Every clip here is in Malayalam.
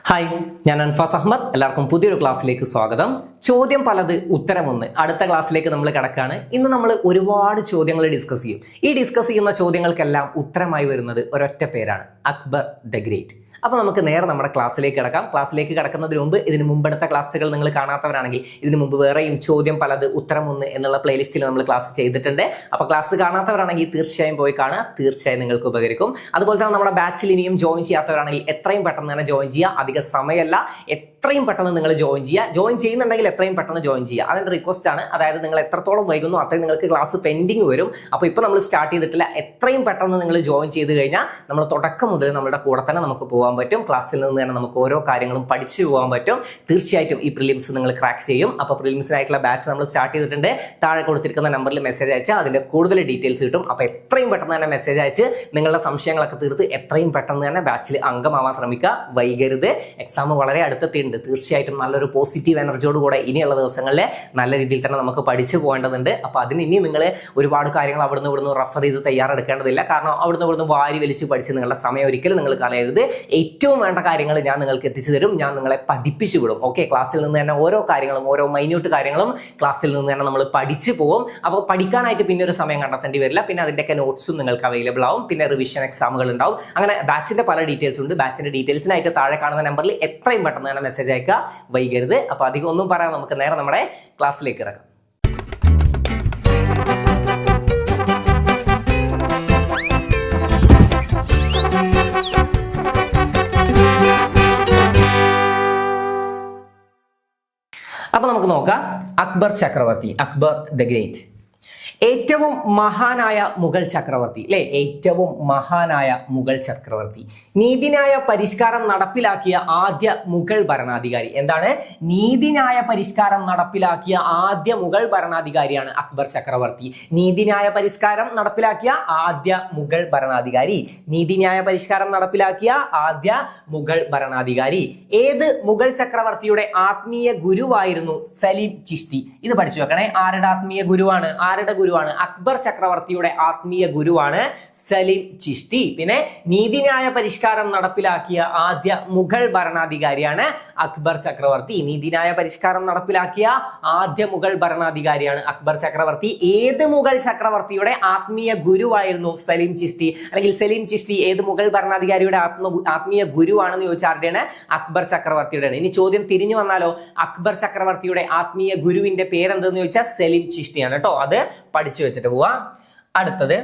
ഹായ്, ഞാൻ അൻഫാസ് അഹമ്മദ്. എല്ലാവർക്കും പുതിയൊരു ക്ലാസ്സിലേക്ക് സ്വാഗതം. ചോദ്യം പലത് ഉത്തരമൊന്ന്. അടുത്ത ക്ലാസ്സിലേക്ക് നമ്മൾ കിടക്കുകയാണ്. ഇന്ന് നമ്മൾ ഒരുപാട് ചോദ്യങ്ങൾ ഡിസ്കസ് ചെയ്യും. ഈ ഡിസ്കസ് ചെയ്യുന്ന ചോദ്യങ്ങൾക്കെല്ലാം ഉത്തരമായി വരുന്നത് ഒരൊറ്റ പേരാണ്, അക്ബർ ദ ഗ്രേറ്റ്. അപ്പോൾ നമുക്ക് നേരെ നമ്മുടെ ക്ലാസ്സിലേക്ക് കിടക്കാം. ക്ലാസ്സിലേക്ക് കിടക്കുന്നതിന് മുമ്പ് ഇതിന് മുമ്പെടുത്ത ക്ലാസ്സുകൾ നിങ്ങൾ കാണാത്തവരാണെങ്കിൽ ഇതിന് മുമ്പ് വേറെയും ചോദ്യം പലത് ഉത്തരമൊന്ന് എന്നുള്ള പ്ലേലിസ്റ്റിൽ നമ്മൾ ക്ലാസ് ചെയ്തിട്ടുണ്ട്. അപ്പോൾ ക്ലാസ് കാണാത്തവരാണെങ്കിൽ തീർച്ചയായും പോയി കാണുക, തീർച്ചയായും നിങ്ങൾക്ക് ഉപകരിക്കും. അതുപോലെ തന്നെ നമ്മുടെ ബാച്ചിൽ ഇനിയും ജോയിൻ ചെയ്യാത്തവരാണെങ്കിൽ എത്രയും പെട്ടെന്ന് തന്നെ ജോയിൻ ചെയ്യുക. അധിക സമയമല്ല, എത്രയും പെട്ടെന്ന് നിങ്ങൾ ജോയിൻ ചെയ്യുക. ജോയിൻ ചെയ്യുന്നുണ്ടെങ്കിൽ എത്രയും പെട്ടെന്ന് ജോയിൻ ചെയ്യുക. അതിൻ്റെ റിക്വസ്റ്റ് ആണ്. അതായത് നിങ്ങൾ എത്രത്തോളം വൈകുന്നു അത്രയും നിങ്ങൾക്ക് ക്ലാസ് പെൻഡിങ് വരും. അപ്പോൾ ഇപ്പോൾ നമ്മൾ സ്റ്റാർട്ട് ചെയ്തിട്ടില്ല. എത്രയും പെട്ടെന്ന് നിങ്ങൾ ജോയിൻ ചെയ്ത് കഴിഞ്ഞാൽ നമ്മൾ തുടക്കം മുതൽ നമ്മുടെ കൂടെ തന്നെ നമുക്ക് പോകാൻ പറ്റും. ക്ലാസ്സിൽ നിന്ന് തന്നെ നമുക്ക് ഓരോ കാര്യങ്ങളും പഠിച്ചു പോകാൻ പറ്റും. തീർച്ചയായിട്ടും ഈ പ്രിലിംസ് നിങ്ങൾ ക്രാക്ക് ചെയ്യും. അപ്പോൾ പ്രിലിംസിനായിട്ടുള്ള ബാച്ച് നമ്മൾ സ്റ്റാർട്ട് ചെയ്തിട്ടുണ്ട്. താഴെ കൊടുത്തിരിക്കുന്ന നമ്പറിൽ മെസ്സേജ് അയച്ചാൽ അതിൻ്റെ കൂടുതൽ ഡീറ്റെയിൽസ് കിട്ടും. അപ്പോൾ എത്രയും പെട്ടെന്ന് തന്നെ മെസ്സേജ് അയച്ച് നിങ്ങളുടെ സംശയങ്ങളൊക്കെ തീർത്ത് എത്രയും പെട്ടെന്ന് തന്നെ ബാച്ചിൽ അംഗമാവാൻ ശ്രമിക്കുക. വൈകരുത്. എക്സാം വളരെ അടുത്തെത്തിയിട്ടുണ്ട്. തീർച്ചയായിട്ടും നല്ലൊരു പോസിറ്റീവ് എനർജിയോട് കൂടെ ഇനിയുള്ള ദിവസങ്ങളിൽ നല്ല രീതിയിൽ തന്നെ നമുക്ക് പഠിച്ചു പോകേണ്ടതുണ്ട്. അപ്പോൾ അതിന് ഇനി നിങ്ങൾ ഒരുപാട് കാര്യങ്ങൾ അവിടുന്ന് ഇവിടുന്ന് റെഫർ ചെയ്ത് തയ്യാറെടുക്കേണ്ടതില്ല. കാരണം അവിടുന്ന് ഇവിടുന്ന് വാരി വലിച്ച് പഠിച്ച് നിങ്ങളുടെ സമയം ഒരിക്കലും നിങ്ങൾ കളയരുത്. ഏറ്റവും വേണ്ട കാര്യങ്ങൾ ഞാൻ നിങ്ങൾക്ക് എത്തിച്ചു തരും. ഞാൻ നിങ്ങളെ പഠിപ്പിച്ചു വിടും. ഓക്കെ, ക്ലാസ്സിൽ നിന്ന് തന്നെ ഓരോ കാര്യങ്ങളും, ഓരോ മൈന്യൂട്ട് കാര്യങ്ങളും ക്ലാസ്സിൽ നിന്ന് തന്നെ നമ്മൾ പഠിച്ചു പോകും. അപ്പോൾ പഠിക്കാനായിട്ട് പിന്നെ ഒരു സമയം കണ്ടെത്തേണ്ടി വരില്ല. പിന്നെ അതിൻ്റെയൊക്കെ നോട്ട്സും നിങ്ങൾക്ക് അവൈലബിൾ ആവും. പിന്നെ റിവിഷൻ എക്സാമുകൾ ഉണ്ടാവും. അങ്ങനെ ബാച്ചിന്റെ പല ഡീറ്റെയിൽസ് ഉണ്ട്. ബാച്ചിന്റെ ഡീറ്റെയിൽസിനായിട്ട് താഴെ കാണുന്ന നമ്പറിൽ എത്രയും പെട്ടെന്ന് തന്നെ മെസ്സേജ് അയക്കുക. വൈകരുത്. അപ്പോൾ അധികം ഒന്നും പറയാം, നമുക്ക് നേരെ നമ്മുടെ ക്ലാസ്സിലേക്ക് കിടക്കാം. അപ്പൊ നമുക്ക് നോക്കാം. അക്ബർ ചക്രവർത്തി, അക്ബർ ദ ഗ്രേറ്റ്, ഏറ്റവും മഹാനായ മുഗൾ ചക്രവർത്തി അല്ലെ? ഏറ്റവും മഹാനായ മുഗൾ ചക്രവർത്തി. നീതിന്യായ പരിഷ്കാരം നടപ്പിലാക്കിയ ആദ്യ മുഗൾ ഭരണാധികാരി. എന്താണ്? നീതിന്യായ പരിഷ്കാരം നടപ്പിലാക്കിയ ആദ്യ മുഗൾ ഭരണാധികാരിയാണ് അക്ബർ ചക്രവർത്തി. നീതിന്യായ പരിഷ്കാരം നടപ്പിലാക്കിയ ആദ്യ മുഗൾ ഭരണാധികാരി. നീതിന്യായ പരിഷ്കാരം നടപ്പിലാക്കിയ ആദ്യ മുഗൾ ഭരണാധികാരി. ഏത് മുഗൾ ചക്രവർത്തിയുടെ ആത്മീയ ഗുരുവായിരുന്നു സലീം ചിശ്തി? ഇത് പഠിച്ചു വെക്കണേ. ആരുടെ ആത്മീയ ഗുരുവാണ്? ആരുടെ ഗുരുവാണ്? അക്ബർ ചക്രവർത്തിയുടെ ആത്മീയ ഗുരുവാണ് സലീം ചിശ്തി. പിന്നെ നീതിന്യായ പരിഷ്കാരം നടപ്പിലാക്കിയ ആദ്യ മുഗൾ ഭരണാധികാരിയാണ് അക്ബർ ചക്രവർത്തി. നീതിന്യായ പരിഷ്കാരം നടപ്പിലാക്കിയ ആദ്യ മുഗൾ ഭരണാധികാരിയാണ് അക്ബർ ചക്രവർത്തി. ഏത് മുഗൾ ചക്രവർത്തിയുടെ ആത്മീയ ഗുരുവായിരുന്നു സലീം ചിശ്തി? അല്ലെങ്കിൽ സലീം ചിശ്തി ഏത് മുഗൾ ഭരണാധികാരിയുടെ ആത്മീയ ഗുരുവാണെന്ന് ചോദിച്ചാൽ ആരുടെയാണ്? അക്ബർ ചക്രവർത്തിയുടെയാണ്. ഇനി ചോദ്യം തിരിഞ്ഞു വന്നാലോ? അക്ബർ ചക്രവർത്തിയുടെ ആത്മീയ ഗുരുവിന്റെ പേരെന്തെന്ന് ചോദിച്ചാൽ സലീം ചിശ്തിയാണ് കേട്ടോ. അത് പഠിച്ചു വെച്ചിട്ട് പോവാ. അടുത്തത്,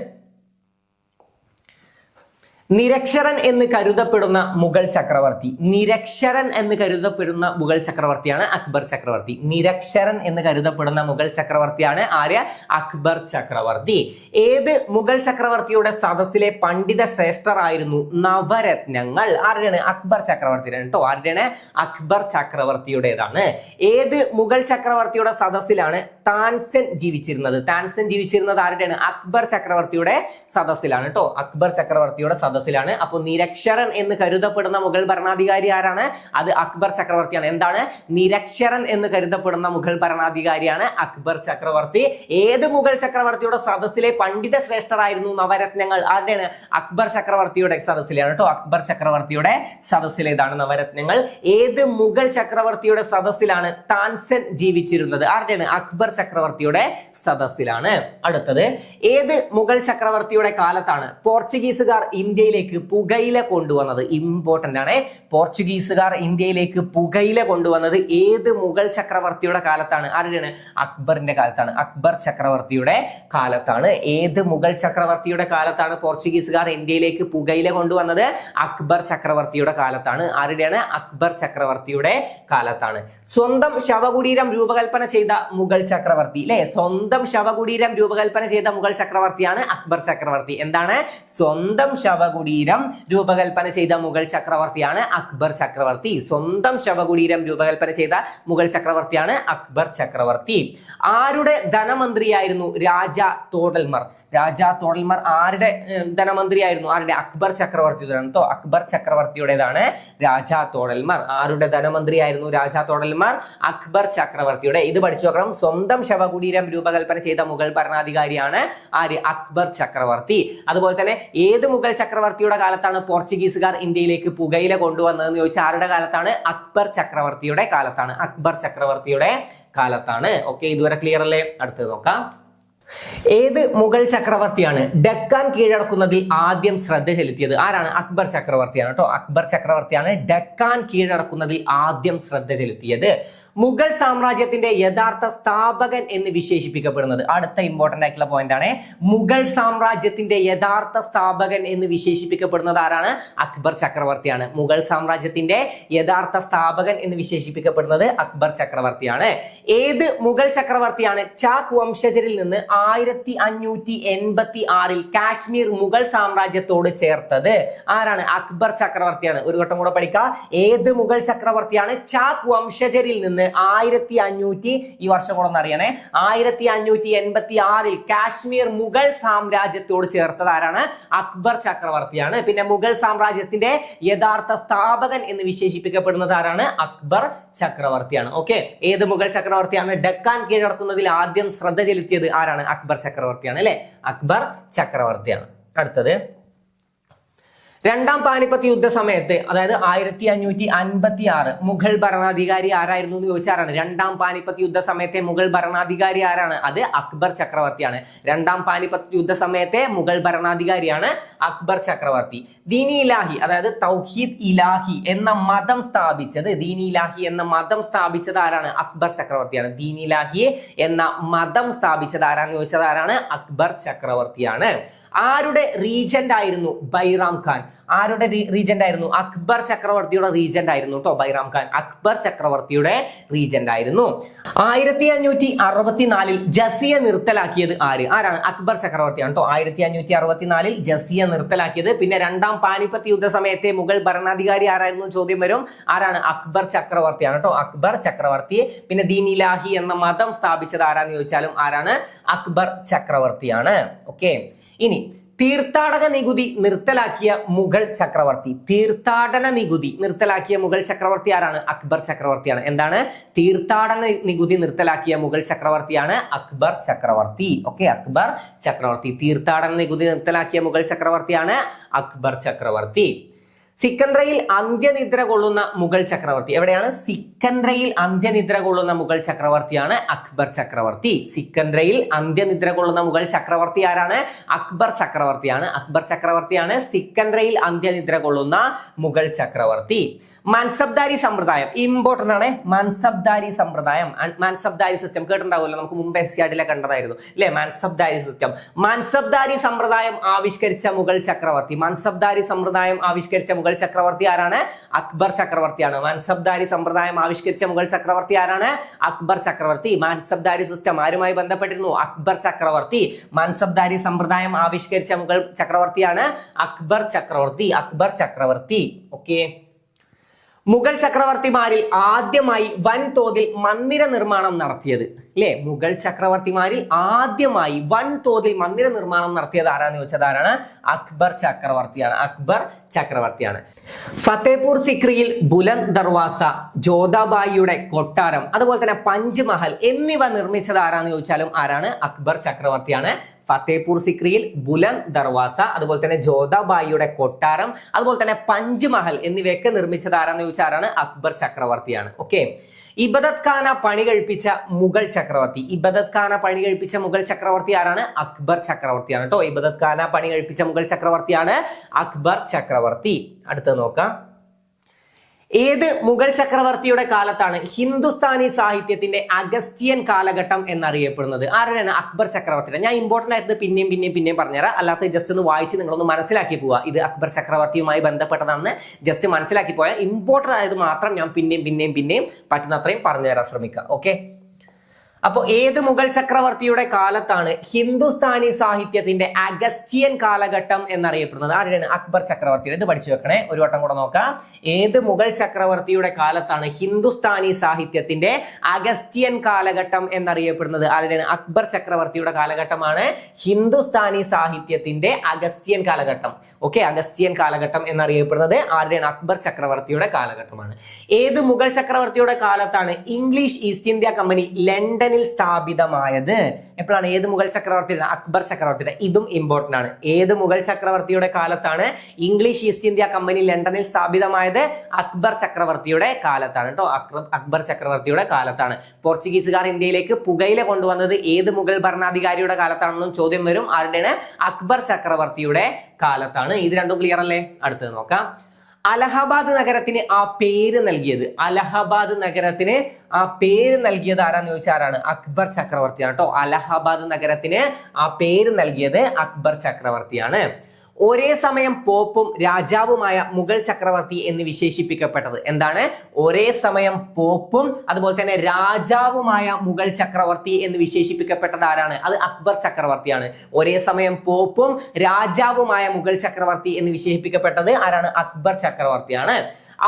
നിരക്ഷരൻ എന്ന് കരുതപ്പെടുന്ന മുഗൾ ചക്രവർത്തി. നിരക്ഷരൻ എന്ന് കരുതപ്പെടുന്ന മുഗൾ ചക്രവർത്തിയാണ് അക്ബർ ചക്രവർത്തി. നിരക്ഷരൻ എന്ന് കരുതപ്പെടുന്ന മുഗൾ ചക്രവർത്തിയാണ് ആര്യ? അക്ബർ ചക്രവർത്തി. ഏത് മുഗൾ ചക്രവർത്തിയുടെ സദസ്സിലെ പണ്ഡിത ശ്രേഷ്ഠരായിരുന്നു നവരത്നങ്ങൾ? ആരുടെയാണ്? അക്ബർ ചക്രവർത്തിയുടെ കേട്ടോ. ആരുടെയാണ്? അക്ബർ ചക്രവർത്തിയുടേതാണ്. ഏത് മുഗൾ ചക്രവർത്തിയുടെ സദസ്സിലാണ് താൻസൻ ജീവിച്ചിരുന്നത്? താൻസൻ ജീവിച്ചിരുന്നത് ആരുടെയാണ്? അക്ബർ ചക്രവർത്തിയുടെ സദസ്സിലാണ് കേട്ടോ. അക്ബർ ചക്രവർത്തിയുടെ സദസ്സിലാണ്. അപ്പോൾ നിരക്ഷരൻ എന്ന് കരുതപ്പെടുന്ന മുഗൾ ഭരണാധികാരി ആരാണ്? അത് അക്ബർ ചക്രവർത്തിയാണ്. എന്താണ്? നിരക്ഷരൻ എന്ന് കരുതപ്പെടുന്ന മുഗൾ ഭരണാധികാരിയാണ് അക്ബർ ചക്രവർത്തി. ഏത് മുഗൾ ചക്രവർത്തിയുടെ സദസ്സിലെ പണ്ഡിത ശ്രേഷ്ഠരായിരുന്നു നവരത്നങ്ങൾ? ആരുടെയാണ്? അക്ബർ ചക്രവർത്തിയുടെ സദസ്സിലാണ് കേട്ടോ. അക്ബർ ചക്രവർത്തിയുടെ സദസ്സിലേതാണ് നവരത്നങ്ങൾ. ഏത് മുഗൾ ചക്രവർത്തിയുടെ സദസ്സിലാണ് താൻസൻ ജീവിച്ചിരുന്നത്? ആരുടെയാണ്? അക്ബർ ചക്രവർത്തിയുടെ സദസ്സിലാണ്. അടുത്തത്, ഏത് മുഗൾ ചക്രവർത്തിയുടെ കാലത്താണ് പോർച്ചുഗീസുകാർ ഇന്ത്യയിലേക്ക് പുകയില കൊണ്ടുവന്നത്? ഇമ്പോർട്ടന്റ് ആണ്. പോർച്ചുഗീസുകാർ ഇന്ത്യയിലേക്ക് പുകയില കൊണ്ടുവന്നത് ഏത് മുഗൾ ചക്രവർത്തിയുടെ കാലത്താണ്? ആരുടെയാണ്? അക്ബറിന്റെ കാലത്താണ്. അക്ബർ ചക്രവർത്തിയുടെ കാലത്താണ്. ഏത് മുഗൾ ചക്രവർത്തിയുടെ കാലത്താണ് പോർച്ചുഗീസുകാർ ഇന്ത്യയിലേക്ക് പുകയില കൊണ്ടുവന്നത്? അക്ബർ ചക്രവർത്തിയുടെ കാലത്താണ്. ആരുടെയാണ്? അക്ബർ ചക്രവർത്തിയുടെ കാലത്താണ്. സ്വന്തം ശവകുടീരം രൂപകൽപ്പന ചെയ്ത മുഗൾ ചക്രവർത്തി അല്ലെ? സ്വന്തം ശവകുടീരം രൂപകൽപ്പന ചെയ്ത മുഗൾ ചക്രവർത്തിയാണ് അക്ബർ ചക്രവർത്തി. എന്താണ്? സ്വന്തം ശവകുടീരം രൂപകൽപ്പന ചെയ്ത മുഗൾ ചക്രവർത്തിയാണ് അക്ബർ ചക്രവർത്തി. സ്വന്തം ശവകുടീരം രൂപകൽപ്പന ചെയ്ത മുഗൾ ചക്രവർത്തിയാണ് അക്ബർ ചക്രവർത്തി. ആരുടെ ധനമന്ത്രിയായിരുന്നു രാജ തോഡൽമർ? രാജാ തോടൽമാർ ആരുടെ ധനമന്ത്രിയായിരുന്നു? ആരുടെ? അക്ബർ ചക്രവർത്തിയുടേതാണ് കേട്ടോ. അക്ബർ ചക്രവർത്തിയുടേതാണ് രാജാ തോടൽമാർ. ആരുടെ ധനമന്ത്രിയായിരുന്നു രാജാ തോടൽമാർ? അക്ബർ ചക്രവർത്തിയുടെ. ഇത് പഠിച്ചു നോക്കണം. സ്വന്തം ശവകുടീരം രൂപകൽപ്പന ചെയ്ത മുഗൾ ഭരണാധികാരിയാണ് ആര്? അക്ബർ ചക്രവർത്തി. അതുപോലെ തന്നെ ഏത് മുഗൾ ചക്രവർത്തിയുടെ കാലത്താണ് പോർച്ചുഗീസുകാർ ഇന്ത്യയിലേക്ക് പുകയില കൊണ്ടുവന്നതെന്ന് ചോദിച്ചാൽ ആരുടെ കാലത്താണ്? അക്ബർ ചക്രവർത്തിയുടെ കാലത്താണ്. അക്ബർ ചക്രവർത്തിയുടെ കാലത്താണ്. ഓക്കെ, ഇതുവരെ ക്ലിയർ അല്ലേ? അടുത്തത് നോക്കാം. ഏത് മുഗൾ ചക്രവർത്തിയാണ് ഡെക്കാൻ കീഴടക്കുന്നതിൽ ആദ്യം ശ്രദ്ധ ചെലുത്തിയത്? ആരാണ്? അക്ബർ ചക്രവർത്തിയാണ് കേട്ടോ. അക്ബർ ചക്രവർത്തിയാണ് ഡെക്കാൻ കീഴടക്കുന്നതിൽ ആദ്യം ശ്രദ്ധ ചെലുത്തിയത്. മുഗൾ സാമ്രാജ്യത്തിന്റെ യഥാർത്ഥ സ്ഥാപകൻ എന്ന് വിശേഷിപ്പിക്കപ്പെടുന്നത്, അടുത്ത ഇമ്പോർട്ടന്റ് ആയിട്ടുള്ള പോയിന്റ് ആണ്. മുഗൾ സാമ്രാജ്യത്തിന്റെ യഥാർത്ഥ സ്ഥാപകൻ എന്ന് വിശേഷിപ്പിക്കപ്പെടുന്നത് ആരാണ്? അക്ബർ ചക്രവർത്തിയാണ്. മുഗൾ സാമ്രാജ്യത്തിന്റെ യഥാർത്ഥ സ്ഥാപകൻ എന്ന് വിശേഷിപ്പിക്കപ്പെടുന്നത് അക്ബർ ചക്രവർത്തിയാണ്. ഏത് മുഗൾ ചക്രവർത്തിയാണ് ചാക് വംശജരിൽ നിന്ന് 1586 കാശ്മീർ മുഗൾ സാമ്രാജ്യത്തോട് ചേർത്തത്? ആരാണ്? അക്ബർ ചക്രവർത്തിയാണ്. ഒരു വട്ടം കൂടെ പഠിക്കാം. ഏത് മുഗൾ ചക്രവർത്തിയാണ് ചാക് വംശജരിൽ നിന്ന് 1500 ഈ വർഷം കൂടെ ഒന്ന് അറിയണേ 1586 കാശ്മീർ മുഗൾ സാമ്രാജ്യത്തോട് ചേർത്തത് ആരാണ്? അക്ബർ ചക്രവർത്തിയാണ്. പിന്നെ മുഗൾ സാമ്രാജ്യത്തിന്റെ യഥാർത്ഥ സ്ഥാപകൻ എന്ന് വിശേഷിപ്പിക്കപ്പെടുന്നത് ആരാണ്? അക്ബർ ചക്രവർത്തിയാണ്. ഓക്കെ, ഏത് മുഗൾ ചക്രവർത്തിയാണ് ഡെക്കാൻ കീഴടക്കുന്നതിൽ ആദ്യം ശ്രദ്ധ ചെലുത്തിയത്? ആരാണ്? അക്ബർ ചക്രവർത്തിയാണ് അല്ലെ. അക്ബർ ചക്രവർത്തിയാണ്. അടുത്തത്, രണ്ടാം പാനിപ്പത്ത് യുദ്ധ സമയത്ത്, അതായത് 1556 മുഗൾ ഭരണാധികാരി ആരായിരുന്നു എന്ന് ചോദിച്ചാറാണ്? രണ്ടാം പാനിപ്പത്ത് യുദ്ധ സമയത്തെ മുഗൾ ഭരണാധികാരി ആരാണ്? അത് അക്ബർ ചക്രവർത്തിയാണ്. രണ്ടാം പാനിപ്പത്ത് യുദ്ധ സമയത്തെ മുഗൾ ഭരണാധികാരിയാണ് അക്ബർ ചക്രവർത്തി. ദീനി ഇലാഹി, അതായത് തൗഹീദ് ഇലാഹി എന്ന മതം സ്ഥാപിച്ചത്, ദീനി ഇലാഹി എന്ന മതം സ്ഥാപിച്ചത് ആരാണ്? അക്ബർ ചക്രവർത്തിയാണ്. ദീനി ഇലാഹി എന്ന മതം സ്ഥാപിച്ചത് ആരാന്ന് ചോദിച്ചത് ആരാണ്? അക്ബർ ചക്രവർത്തിയാണ്. ആരുടെ റീജന്റ് ആയിരുന്നു ബൈറാം ഖാൻ? ആരുടെ റീജന്റ് ആയിരുന്നു? അക്ബർ ചക്രവർത്തിയുടെ റീജന്റ് ആയിരുന്നു കേട്ടോ ബൈറാം ഖാൻ. അക്ബർ ചക്രവർത്തിയുടെ റീജന്റ് ആയിരുന്നു. 1564 ജസിയ നിർത്തലാക്കിയത് ആരാണ്? അക്ബർ ചക്രവർത്തിയാണ് കേട്ടോ. 1564 ജസിയ നിർത്തലാക്കിയത്. പിന്നെ രണ്ടാം പാനിപ്പത്ത് യുദ്ധ സമയത്തെ മുഗൾ ഭരണാധികാരി ആരായിരുന്നു ചോദ്യം വരും. ആരാണ്? അക്ബർ ചക്രവർത്തിയാണ് കേട്ടോ. അക്ബർ ചക്രവർത്തി. പിന്നെ ദീൻ ഇലാഹി എന്ന മതം സ്ഥാപിച്ചത് ആരാന്ന് ചോദിച്ചാലും ആരാണ്? അക്ബർ ചക്രവർത്തിയാണ്. ഓക്കെ, ഇനി തീർത്ഥാടക നികുതി നിർത്തലാക്കിയ മുഗൾ ചക്രവർത്തി. തീർത്ഥാടന നികുതി നിർത്തലാക്കിയ മുഗൾ ചക്രവർത്തി ആരാണ്? അക്ബർ ചക്രവർത്തിയാണ്. എന്താണ്? തീർത്ഥാടന നികുതി നിർത്തലാക്കിയ മുഗൾ ചക്രവർത്തിയാണ് അക്ബർ ചക്രവർത്തി. ഓക്കെ, അക്ബർ ചക്രവർത്തി. തീർത്ഥാടന നികുതി നിർത്തലാക്കിയ മുഗൾ ചക്രവർത്തിയാണ് അക്ബർ ചക്രവർത്തി. സിക്കന്ദ്രയിൽ അന്ത്യനിദ്ര കൊള്ളുന്ന മുഗൾ ചക്രവർത്തി എവിടെയാണ്? സിക്കന്ദ്രയിൽ അന്ത്യനിദ്ര കൊള്ളുന്ന മുഗൾ ചക്രവർത്തിയാണ് അക്ബർ ചക്രവർത്തി. സിക്കന്ദ്രയിൽ അന്ത്യനിദ്ര കൊള്ളുന്ന മുഗൾ ചക്രവർത്തി ആരാണ്? അക്ബർ ചക്രവർത്തിയാണ്. അക്ബർ ചക്രവർത്തിയാണ് സിക്കന്ദ്രയിൽ അന്ത്യനിദ്ര കൊള്ളുന്ന മുഗൾ ചക്രവർത്തി. മൻസബ്ദാരി സമ്പ്രദായം ഇമ്പോർട്ടന്റ് ആണ്. മൻസബ്ദാരി സമ്പ്രദായം, മൻസബ്ദാരി സിസ്റ്റം കേട്ടിട്ടുണ്ടാവുമല്ലോ, നമുക്ക് മുമ്പ് SCRT കണ്ടതായിരുന്നു അല്ലെ? മൻസബ്ദാരി സിസ്റ്റം. മൻസബ്ദാരി സമ്പ്രദായം ആവിഷ്കരിച്ച മുഗൾ ചക്രവർത്തി. മൻസബ്ദാരി സമ്പ്രദായം ആവിഷ്കരിച്ച മുഗൾ ചക്രവർത്തി ആരാണ്? അക്ബർ ചക്രവർത്തിയാണ്. മൻസബ്ദാരി സമ്പ്രദായം ആവിഷ്കരിച്ച മുഗൾ ചക്രവർത്തി ആരാണ്? അക്ബർ ചക്രവർത്തി. മൻസബ്ദാരി സിസ്റ്റം ആരുമായി ബന്ധപ്പെട്ടിരുന്നു? അക്ബർ ചക്രവർത്തി. മൻസബ്ദാരി സമ്പ്രദായം ആവിഷ്കരിച്ച മുഗൾ ചക്രവർത്തിയാണ് അക്ബർ ചക്രവർത്തി. അക്ബർ ചക്രവർത്തി. ഓക്കെ, മുഗൾ ചക്രവർത്തിമാരിൽ ആദ്യമായി വൻതോതിൽ മന്ദിര നിർമ്മാണം നടത്തിയത് അല്ലെ? മുഗൾ ചക്രവർത്തിമാരിൽ ആദ്യമായി വൻതോതിൽ മന്ദിര നിർമ്മാണം നടത്തിയത് ആരാന്ന് ചോദിച്ചത് ആരാണ്? അക്ബർ ചക്രവർത്തിയാണ്. അക്ബർ ചക്രവർത്തിയാണ്. ഫത്തേപൂർ സിക്രിയിൽ ബുലന്ദ് ദർവാസ, ജോധാബായിയുടെ കൊട്ടാരം, അതുപോലെ തന്നെ പഞ്ച്മഹൽ എന്നിവ നിർമ്മിച്ചത് ആരാന്ന് ചോദിച്ചാലും ആരാണ്? അക്ബർ ചക്രവർത്തിയാണ്. ഫത്തേപൂർ സിക്രിയിൽ ബുലന്ദ് ദർവാസ, അതുപോലെ തന്നെ ജോധാബായിയുടെ കൊട്ടാരം, അതുപോലെ തന്നെ പഞ്ച്മഹൽ എന്നിവയൊക്കെ നിർമ്മിച്ചത് ആരാന്ന് ചോദിച്ചാൽ ആരാണ്? അക്ബർ ചക്രവർത്തിയാണ്. ഓക്കെ, ഇബദത് ഖാന പണി കഴിപ്പിച്ച മുഗൾ ചക്രവർത്തി. ഇബദത് ഖാന പണി കഴിപ്പിച്ച മുഗൾ ചക്രവർത്തി ആരാണ്? അക്ബർ ചക്രവർത്തിയാണ് കേട്ടോ. ഇബദത് ഖാന പണി കഴിപ്പിച്ച മുഗൾ ചക്രവർത്തിയാണ് അക്ബർ ചക്രവർത്തി. അടുത്തത് നോക്കാം. ഏത് മുഗൾ ചക്രവർത്തിയുടെ കാലത്താണ് ഹിന്ദുസ്ഥാനി സാഹിത്യത്തിന്റെ അഗസ്ത്യൻ കാലഘട്ടം എന്നറിയപ്പെടുന്നത്? ആരാണ്? അക്ബർ ചക്രവർത്തിയുടെ. ഞാൻ ഇമ്പോർട്ടന്റ് ആയിട്ട് പിന്നെയും പറഞ്ഞുതരാം. അല്ലാത്ത ജസ്റ്റ് ഒന്ന് വായിച്ച് നിങ്ങളൊന്ന് മനസ്സിലാക്കി പോവുക. ഇത് അക്ബർ ചക്രവർത്തിയുമായി ബന്ധപ്പെട്ടതാണെന്ന് ജസ്റ്റ് മനസ്സിലാക്കി പോയാൽ ഇമ്പോർട്ടന്റ് ആയത് മാത്രം ഞാൻ പിന്നെയും പറ്റുന്നത്രയും പറഞ്ഞു തരാൻ ശ്രമിക്കാം. ഓക്കെ, അപ്പൊ ഏത് മുഗൾ ചക്രവർത്തിയുടെ കാലത്താണ് ഹിന്ദുസ്ഥാനി സാഹിത്യത്തിന്റെ അഗസ്ത്യൻ കാലഘട്ടം എന്നറിയപ്പെടുന്നത്? ആരുടെയാണ്? അക്ബർ ചക്രവർത്തിയുടെ. ഇത് പഠിച്ചു വെക്കണേ, ഒരു വട്ടം കൂടെ നോക്കാം. ഏത് മുഗൾ ചക്രവർത്തിയുടെ കാലത്താണ് ഹിന്ദുസ്ഥാനി സാഹിത്യത്തിന്റെ അഗസ്ത്യൻ കാലഘട്ടം എന്നറിയപ്പെടുന്നത്? ആരുടെയാണ്? അക്ബർ ചക്രവർത്തിയുടെ കാലഘട്ടമാണ് ഹിന്ദുസ്ഥാനി സാഹിത്യത്തിന്റെ അഗസ്ത്യൻ കാലഘട്ടം. ഓക്കെ, അഗസ്ത്യൻ കാലഘട്ടം എന്നറിയപ്പെടുന്നത് ആരുടെയാണ്? അക്ബർ ചക്രവർത്തിയുടെ കാലഘട്ടമാണ്. ഏത് മുഗൾ ചക്രവർത്തിയുടെ കാലത്താണ് ഇംഗ്ലീഷ് ഈസ്റ്റ് ഇന്ത്യ കമ്പനി ലണ്ടനിൽ സ്ഥാപിതമായത്? എപ്പോഴാണ്? ഏത് മുഗൾ ചക്രവർത്തിയുടെ? അക്ബർ ചക്രവർത്തിയുടെ. ഇതും ഇമ്പോർട്ടന്റ് ആണ്. ഏത് മുഗൾ ചക്രവർത്തിയുടെ കാലത്താണ് ഇംഗ്ലീഷ് ഈസ്റ്റ് ഇന്ത്യ കമ്പനി ലണ്ടനിൽ സ്ഥാപിതമായത്? അക്ബർ ചക്രവർത്തിയുടെ കാലത്താണ് കേട്ടോ. അക്ബർ ചക്രവർത്തിയുടെ കാലത്താണ്. പോർച്ചുഗീസുകാർ ഇന്ത്യയിലേക്ക് പുകയില കൊണ്ടുവന്നത് ഏത് മുഗൾ ഭരണാധികാരിയുടെ കാലത്താണെന്നും ചോദ്യം വരും. ആരുടെയാണ്? അക്ബർ ചക്രവർത്തിയുടെ കാലത്താണ്. ഇത് രണ്ടും ക്ലിയർ അല്ലേ? അടുത്തത് നോക്കാം. അലഹബാദ് നഗരത്തിന് ആ പേര് നൽകിയത്, അലഹബാദ് നഗരത്തിന് ആ പേര് നൽകിയത് ആരാന്ന് ചോദിച്ചാൽ ആരാണ്? അക്ബർ ചക്രവർത്തിയാണ് കേട്ടോ. അലഹബാദ് നഗരത്തിന് ആ പേര് നൽകിയത് അക്ബർ ചക്രവർത്തിയാണ്. ഒരേ സമയം പോപ്പും രാജാവുമായ മുഗൾ ചക്രവർത്തി എന്ന് വിശേഷിപ്പിക്കപ്പെട്ടത് എന്താണ്? ഒരേ സമയം പോപ്പും അതുപോലെ തന്നെ രാജാവുമായ മുഗൾ ചക്രവർത്തി എന്ന് വിശേഷിപ്പിക്കപ്പെട്ടത് ആരാണ്? അത് അക്ബർ ചക്രവർത്തിയാണ്. ഒരേ സമയം പോപ്പും രാജാവുമായ മുഗൾ ചക്രവർത്തി എന്ന് വിശേഷിപ്പിക്കപ്പെട്ടത് ആരാണ്? അക്ബർ ചക്രവർത്തിയാണ്.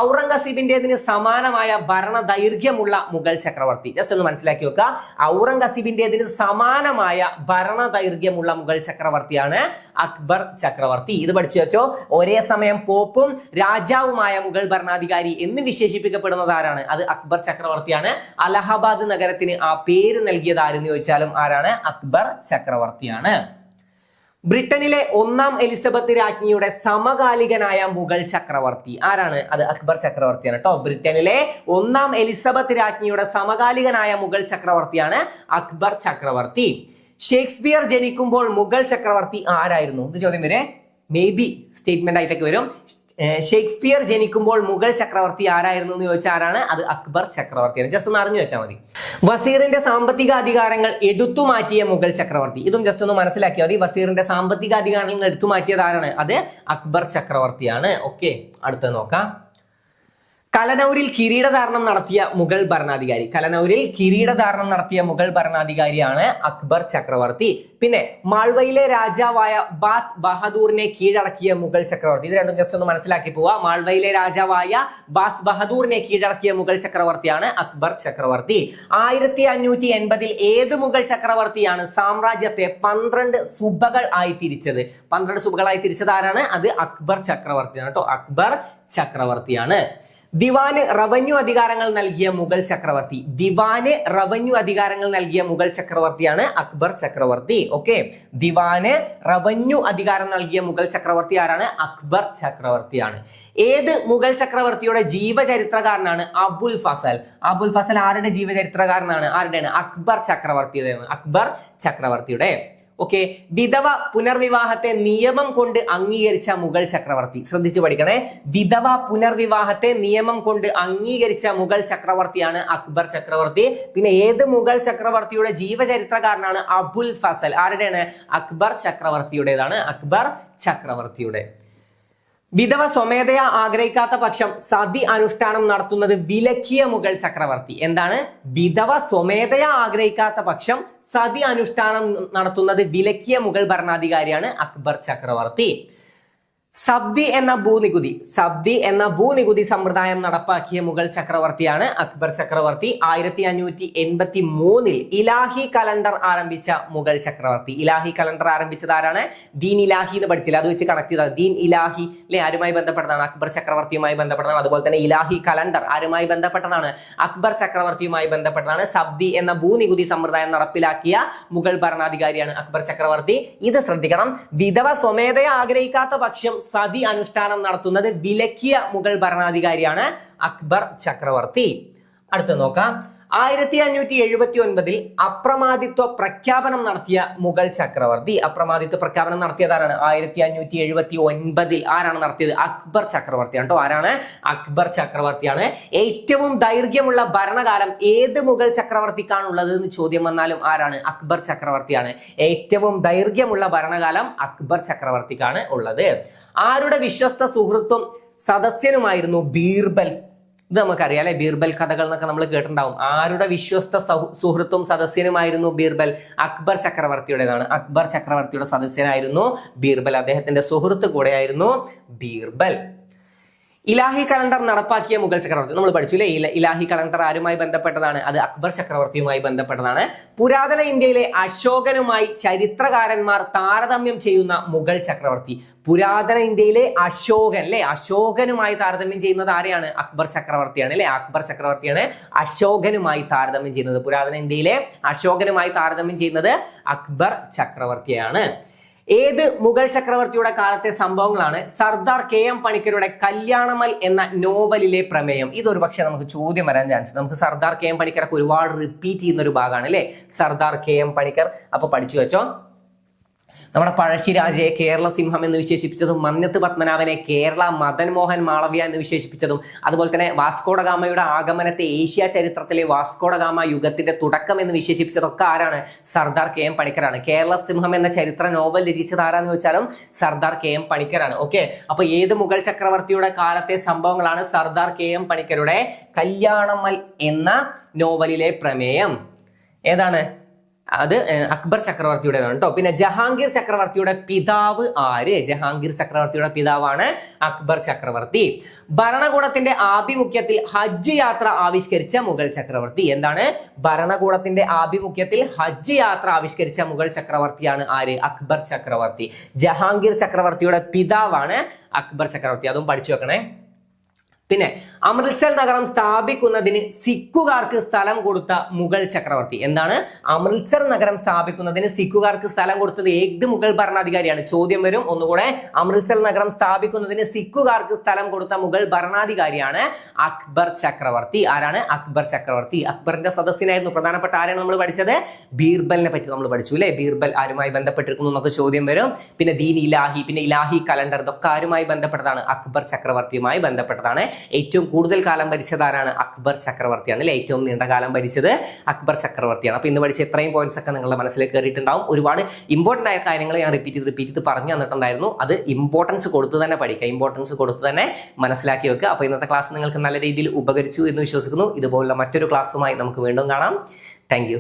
ഔറംഗസീബിന്റേതിന് സമാനമായ ഭരണ ദൈർഘ്യമുള്ള മുഗൾ ചക്രവർത്തി. ജസ്റ്റ് ഒന്ന് മനസ്സിലാക്കി വെക്കുക. ഔറംഗസീബിന്റേതിന് സമാനമായ ഭരണ ദൈർഘ്യമുള്ള മുഗൾ ചക്രവർത്തിയാണ് അക്ബർ ചക്രവർത്തി. ഇത് പഠിച്ചു വെച്ചോ. ഒരേ സമയം പോപ്പും രാജാവുമായ മുഗൾ ഭരണാധികാരി എന്ന് വിശേഷിപ്പിക്കപ്പെടുന്നത് ആരാണ്? അത് അക്ബർ ചക്രവർത്തിയാണ്. അലഹബാദ് നഗരത്തിന് ആ പേര് നൽകിയത് ആരെന്ന് ചോദിച്ചാലും ആരാണ്? അക്ബർ ചക്രവർത്തിയാണ്. ബ്രിട്ടനിലെ 1-ാം എലിസബത്ത് രാജ്ഞിയുടെ സമകാലികനായ മുഗൾ ചക്രവർത്തി ആരാണ്? അത് അക്ബർ ചക്രവർത്തിയാണ് കേട്ടോ. ബ്രിട്ടനിലെ 1-ാം എലിസബത്ത് രാജ്ഞിയുടെ സമകാലികനായ മുഗൾ ചക്രവർത്തിയാണ് അക്ബർ ചക്രവർത്തി. ഷേക്സ്പിയർ ജനിക്കുമ്പോൾ മുഗൾ ചക്രവർത്തി ആരായിരുന്നു? ഇത് ചോദ്യം വരെ മേ ബി സ്റ്റേറ്റ്മെന്റ് ആയിട്ടൊക്കെ വരും. ഷേക്സ്പിയർ ജനിക്കുമ്പോൾ മുഗൾ ചക്രവർത്തി ആരായിരുന്നു എന്ന് ചോദിച്ചാൽ ആരാണ്? അത് അക്ബർ ചക്രവർത്തിയാണ്. ജസ്റ്റ് ഒന്ന് അറിഞ്ഞു വെച്ചാൽ മതി. വസീറിന്റെ സാമ്പത്തിക അധികാരങ്ങൾ എടുത്തു മാറ്റിയ മുഗൾ ചക്രവർത്തി. ഇതും ജസ്റ്റ് ഒന്ന് മനസ്സിലാക്കിയാൽ മതി. വസീറിന്റെ സാമ്പത്തിക അധികാരങ്ങൾ എടുത്തു മാറ്റിയത് ആരാണ്? അത് അക്ബർ ചക്രവർത്തിയാണ്. ഓക്കെ, അടുത്തത് നോക്കാം. കലനൗരിൽ കിരീടധാരണം നടത്തിയ മുഗൾ ഭരണാധികാരി. കലനൗരിൽ കിരീടധാരണം നടത്തിയ മുഗൾ ഭരണാധികാരിയാണ് അക്ബർ ചക്രവർത്തി. പിന്നെ മാൾവയിലെ രാജാവായ ബാസ് ബഹദൂറിനെ കീഴടക്കിയ മുഗൾ ചക്രവർത്തി. ഇത് രണ്ടും ജസ്റ്റ് ഒന്ന് മനസ്സിലാക്കി പോവാ. മാൾവയിലെ രാജാവായ ബാസ് ബഹദൂറിനെ കീഴടക്കിയ മുഗൾ ചക്രവർത്തിയാണ് അക്ബർ ചക്രവർത്തി. 1580 ഏത് മുഗൾ ചക്രവർത്തിയാണ് സാമ്രാജ്യത്തെ 12 സുബകൾ ആയി തിരിച്ചത്? 12 സുബകളായി തിരിച്ചത് ആരാണ്? അത് അക്ബർ ചക്രവർത്തിയാണ് കേട്ടോ. അക്ബർ ചക്രവർത്തിയാണ്. ദിവാന് റവന്യൂ അധികാരങ്ങൾ നൽകിയ മുഗൾ ചക്രവർത്തി. ദിവാന് റവന്യൂ അധികാരങ്ങൾ നൽകിയ മുഗൾ ചക്രവർത്തിയാണ് അക്ബർ ചക്രവർത്തി. ഓക്കെ, ദിവാന് റവന്യൂ അധികാരം നൽകിയ മുഗൾ ചക്രവർത്തി ആരാണ്? അക്ബർ ചക്രവർത്തിയാണ്. ഏത് മുഗൾ ചക്രവർത്തിയുടെ ജീവചരിത്രകാരനാണ് അബുൽ ഫസൽ? അബുൽ ഫസൽ ആരുടെ ജീവചരിത്രകാരനാണ്? ആരുടെയാണ്? അക്ബർ ചക്രവർത്തിയുടെയാണ്. അക്ബർ ചക്രവർത്തിയുടെ. ഓക്കെ, വിധവ പുനർവിവാഹത്തെ നിയമം കൊണ്ട് അംഗീകരിച്ച മുഗൾ ചക്രവർത്തി. ശ്രദ്ധിച്ചു പഠിക്കണേ. വിധവ പുനർവിവാഹത്തെ നിയമം കൊണ്ട് അംഗീകരിച്ച മുഗൾ ചക്രവർത്തിയാണ് അക്ബർ ചക്രവർത്തി. പിന്നെ ഏത് മുഗൾ ചക്രവർത്തിയുടെ ജീവചരിത്രകാരനാണ് അബുൽ ഫസൽ? ആരുടെയാണ്? അക്ബർ ചക്രവർത്തിയുടേതാണ്. അക്ബർ ചക്രവർത്തിയുടെ. വിധവ സ്വമേധയാ ആഗ്രഹിക്കാത്ത പക്ഷം സതി അനുഷ്ഠാനം നടത്തുന്നത് വിലക്കിയ മുഗൾ ചക്രവർത്തി. എന്താണ്? വിധവ സ്വമേധയാ ആഗ്രഹിക്കാത്ത പക്ഷം സതി അനുഷ്ഠാനം നടത്തുന്നത് വിലക്കിയ മുഗൾ ഭരണാധികാരിയാണ് അക്ബർ ചക്രവർത്തി. സബ്ദി എന്ന ഭൂനികുതി സമ്പ്രദായം നടപ്പാക്കിയ മുഗൾ ചക്രവർത്തിയാണ് അക്ബർ ചക്രവർത്തി. 1583 ഇലാഹി കലണ്ടർ ആരംഭിച്ച മുഗൾ ചക്രവർത്തി. ഇലാഹി കലണ്ടർ ആരംഭിച്ചത് ആരാണ്? ദീൻ ഇലാഹി എന്ന് പഠിച്ചില്ല, അത് വെച്ച് കണക്ട് ചെയ്താൽ ദീൻ ഇലാഹി അല്ലെ ആരുമായി ബന്ധപ്പെട്ടതാണ്? അക്ബർ ചക്രവർത്തിയുമായി ബന്ധപ്പെട്ടതാണ്. അതുപോലെ തന്നെ ഇലാഹി കലണ്ടർ ആരുമായി ബന്ധപ്പെട്ടതാണ്? അക്ബർ ചക്രവർത്തിയുമായി ബന്ധപ്പെട്ടതാണ്. സബ്ദി എന്ന ഭൂനികുതി സമ്പ്രദായം നടപ്പിലാക്കിയ മുഗൾ ഭരണാധികാരിയാണ് അക്ബർ ചക്രവർത്തി. ഇത് ശ്രദ്ധിക്കണം. വിധവ സ്വമേധയാ ആഗ്രഹിക്കാത്ത പക്ഷം സതി അനുഷ്ഠാനം നടത്തുന്നത് വിലക്കിയ മുഗൾ ഭരണാധികാരിയാണ് അക്ബർ ചക്രവർത്തി. അടുത്ത നോക്കാം. 1579 അപ്രമാദിത്വ പ്രഖ്യാപനം നടത്തിയ മുഗൾ ചക്രവർത്തി. അപ്രമാദിത്വ പ്രഖ്യാപനം നടത്തിയതാരാണ്? 1579 ആരാണ് നടത്തിയത്? അക്ബർ ചക്രവർത്തിയാണ് കേട്ടോ. ആരാണ്? അക്ബർ ചക്രവർത്തിയാണ്. ഏറ്റവും ദൈർഘ്യമുള്ള ഭരണകാലം ഏത് മുഗൾ ചക്രവർത്തിക്കാണുള്ളത് എന്ന് ചോദ്യം വന്നാലും ആരാണ്? അക്ബർ ചക്രവർത്തിയാണ്. ഏറ്റവും ദൈർഘ്യമുള്ള ഭരണകാലം അക്ബർ ചക്രവർത്തിക്കാണ് ഉള്ളത്. ആരുടെ വിശ്വസ്ത സുഹൃത്തും സദസ്യനുമായിരുന്നു ബീർബൽ? ഇത് നമുക്കറിയാം അല്ലെ, ബീർബൽ കഥകൾ എന്നൊക്കെ നമ്മൾ കേട്ടിട്ടുണ്ടാവും. ആരുടെ വിശ്വസ്ത സുഹൃത്തും സദസ്യനുമായിരുന്നു ബീർബൽ? അക്ബർ ചക്രവർത്തിയുടേതാണ്. അക്ബർ ചക്രവർത്തിയുടെ സദസ്യനായിരുന്നു ബീർബൽ. അദ്ദേഹത്തിന്റെ സുഹൃത്ത് കൂടെയായിരുന്നു ബീർബൽ. ഇലാഹി കലണ്ടർ നടപ്പാക്കിയ മുഗൾ ചക്രവർത്തി നമ്മൾ പഠിച്ചു അല്ലേ? ഇലാഹി കലണ്ടർ ആരുമായി ബന്ധപ്പെട്ടതാണ്? അത് അക്ബർ ചക്രവർത്തിയുമായി ബന്ധപ്പെട്ടതാണ്. പുരാതന ഇന്ത്യയിലെ അശോകനുമായി ചരിത്രകാരന്മാർ താരതമ്യം ചെയ്യുന്ന മുഗൾ ചക്രവർത്തി. പുരാതന ഇന്ത്യയിലെ അശോകൻ അല്ലെ, അശോകനുമായി താരതമ്യം ചെയ്യുന്നത് ആരെയാണ്? അക്ബർ ചക്രവർത്തിയാണ് അല്ലെ. അക്ബർ ചക്രവർത്തിയാണ് അശോകനുമായി താരതമ്യം ചെയ്യുന്നത്. പുരാതന ഇന്ത്യയിലെ അശോകനുമായി താരതമ്യം ചെയ്യുന്നത് അക്ബർ ചക്രവർത്തിയാണ്. ഏത് മുഗൾ ചക്രവർത്തിയുടെ കാലത്തെ സംഭവങ്ങളാണ് സർദാർ KM പണിക്കരുടെ കല്യാണമൽ എന്ന നോവലിലെ പ്രമേയം? ഇതൊരു പക്ഷേ നമുക്ക് ചോദ്യം വരാൻ ചാൻസ്. നമുക്ക് സർദാർ KM പണിക്കരൊക്കെ ഒരുപാട് റിപ്പീറ്റ് ചെയ്യുന്ന ഒരു ഭാഗമാണ് അല്ലെ, സർദാർ KM പണിക്കർ. അപ്പൊ പഠിച്ചു വെച്ചോ. നമ്മുടെ പഴശ്ശിരാജയെ കേരള സിംഹം എന്ന് വിശേഷിപ്പിച്ചതും മന്നത്ത് പത്മനാഭനെ കേരള മദൻ മോഹൻ മാളവ്യ എന്ന് വിശേഷിപ്പിച്ചതും അതുപോലെ തന്നെ വാസ്കോഡഗാമയുടെ ആഗമനത്തെ ഏഷ്യ ചരിത്രത്തിലെ വാസ്കോഡഗാമ യുഗത്തിന്റെ തുടക്കം എന്ന് വിശേഷിപ്പിച്ചതൊക്കെ ആരാണ്? സർദാർ KM പണിക്കരാണ്. കേരള സിംഹം എന്ന ചരിത്ര നോവൽ രചിച്ചത് ആരാന്ന് ചോദിച്ചാലും സർദാർ KM പണിക്കരാണ്. ഓക്കെ, അപ്പൊ ഏത് മുഗൾ ചക്രവർത്തിയുടെ കാലത്തെ സംഭവങ്ങളാണ് സർദാർ KM പണിക്കരുടെ കല്യാണമൽ എന്ന നോവലിലെ പ്രമേയം? ഏതാണ്? അത് അക്ബർ ചക്രവർത്തിയുടേതാണ് കേട്ടോ. പിന്നെ ജഹാംഗീർ ചക്രവർത്തിയുടെ പിതാവ് ആര്? ജഹാംഗീർ ചക്രവർത്തിയുടെ പിതാവാണ് അക്ബർ ചക്രവർത്തി. ഭരണകൂടത്തിന്റെ ആഭിമുഖ്യത്തിൽ ഹജ്ജ് യാത്ര ആവിഷ്കരിച്ച മുഗൾ ചക്രവർത്തി എന്താണ്? ഭരണകൂടത്തിന്റെ ആഭിമുഖ്യത്തിൽ ഹജ്ജ് യാത്ര ആവിഷ്കരിച്ച മുഗൾ ചക്രവർത്തിയാണ് ആര്? അക്ബർ ചക്രവർത്തി. ജഹാംഗീർ ചക്രവർത്തിയുടെ പിതാവാണ് അക്ബർ ചക്രവർത്തി. അതും പഠിച്ചു വെക്കണേ. പിന്നെ അമൃത്സർ നഗരം സ്ഥാപിക്കുന്നതിന് സിഖുകാർക്ക് സ്ഥലം കൊടുത്ത മുഗൾ ചക്രവർത്തി എന്താണ്? അമൃത്സർ നഗരം സ്ഥാപിക്കുന്നതിന് സിഖുകാർക്ക് സ്ഥലം കൊടുത്തത് ഏത് മുഗൾ ഭരണാധികാരിയാണ്? ചോദ്യം വരും ഒന്നുകൂടെ. അമൃത്സർ നഗരം സ്ഥാപിക്കുന്നതിന് സിഖുകാർക്ക് സ്ഥലം കൊടുത്ത മുഗൾ ഭരണാധികാരിയാണ് അക്ബർ ചക്രവർത്തി. ആരാണ്? അക്ബർ ചക്രവർത്തി. അക്ബറിന്റെ സദസ്യനായിരുന്നു. പ്രധാനപ്പെട്ട ആരാണ് നമ്മൾ പഠിച്ചത്? ബീർബലിനെ പറ്റി നമ്മൾ പഠിച്ചു അല്ലെ. ബീർബൽ ആരുമായി ബന്ധപ്പെട്ടിരിക്കുന്നു എന്നൊക്കെ ചോദ്യം വരും. പിന്നെ ദീൻ ഇലാഹി, പിന്നെ ഇലാഹി കലണ്ടർ, ഇതൊക്കെ ആരുമായി ബന്ധപ്പെട്ടതാണ്? അക്ബർ ചക്രവർത്തിയുമായി ബന്ധപ്പെട്ടതാണ്. ഏറ്റവും കൂടുതൽ കാലം ഭരിച്ചത് ആരാണ്? അക്ബർ ചക്രവർത്തിയാണ് അല്ലെ. ഏറ്റവും നീണ്ട കാലം ഭരിച്ചത് അക്ബർ ചക്രവർത്തിയാണ്. അപ്പൊ ഇന്ന് പഠിച്ച ഇത്രയും പോയിന്റ്സ് ഒക്കെ നിങ്ങളുടെ മനസ്സിലേക്ക് കയറിയിട്ടുണ്ടാവും. ഒരുപാട് ഇമ്പോർട്ടന്റ് ആയ കാര്യങ്ങൾ ഞാൻ റിപ്പീറ്റ് ചെയ്ത് പറഞ്ഞു തന്നിട്ടുണ്ടായിരുന്നു. അത് ഇമ്പോർട്ടൻസ് കൊടുത്ത് തന്നെ പഠിക്കുക, ഇമ്പോർട്ടൻസ് കൊടുത്ത് തന്നെ മനസ്സിലാക്കി വെക്കുക. അപ്പൊ ഇന്നത്തെ ക്ലാസ് നിങ്ങൾക്ക് നല്ല രീതിയിൽ ഉപകരിച്ചു എന്ന് വിശ്വസിക്കുന്നു. ഇതുപോലുള്ള മറ്റൊരു ക്ലാസ്സുമായി നമുക്ക് വീണ്ടും കാണാം. താങ്ക്